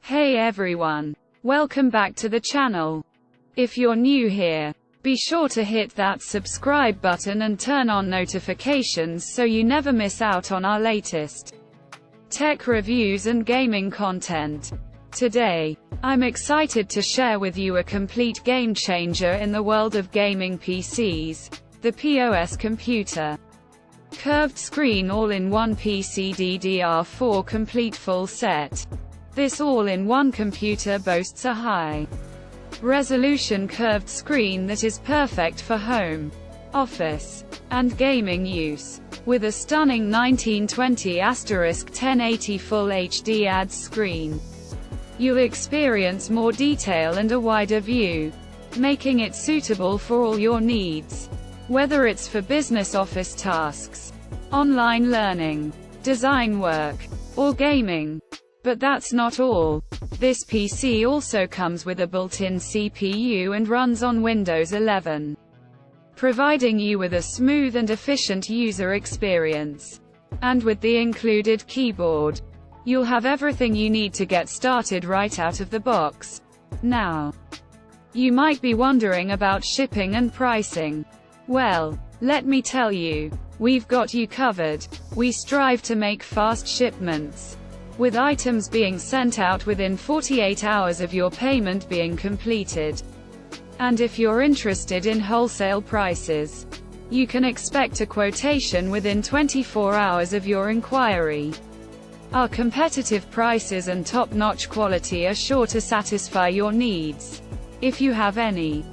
Hey everyone. Welcome back to the channel. If you're new here, be sure to hit that subscribe button and turn on notifications so you never miss out on our latest tech reviews and gaming content. Today, I'm excited to share with you a complete game changer in the world of gaming PCs, the POS computer. Curved screen all-in-one PC DDR4 complete full set. This all-in-one computer boasts a high-resolution curved screen that is perfect for home, office, and gaming use. With a stunning 1920*1080 Full HD ADS screen, you'll experience more detail and a wider view, making it suitable for all your needs. Whether it's for business office tasks, online learning, design work, or gaming. But that's not all. This PC also comes with a built-in CPU and runs on Windows 11, providing you with a smooth and efficient user experience. And with the included keyboard, you'll have everything you need to get started right out of the box. Now, you might be wondering about shipping and pricing. Well, let me tell you, we've got you covered. We strive to make fast shipments, with items being sent out within 48 hours of your payment being completed. And if you're interested in wholesale prices, you can expect a quotation within 24 hours of your inquiry. Our competitive prices and top-notch quality are sure to satisfy your needs. If you have any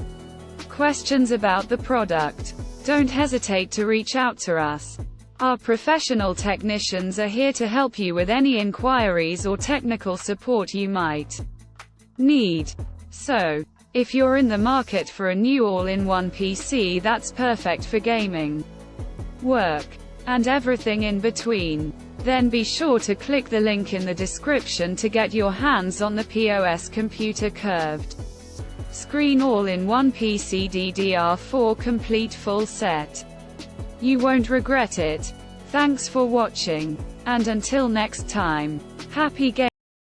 questions about the product, don't hesitate to reach out to us. Our professional technicians are here to help you with any inquiries or technical support you might need. So, if you're in the market for a new all-in-one PC that's perfect for gaming, work, and everything in between, then be sure to click the link in the description to get your hands on the POS computer curved screen all-in-one PC DDR4 complete full set. You won't regret it. Thanks for watching. And until next time, happy gaming.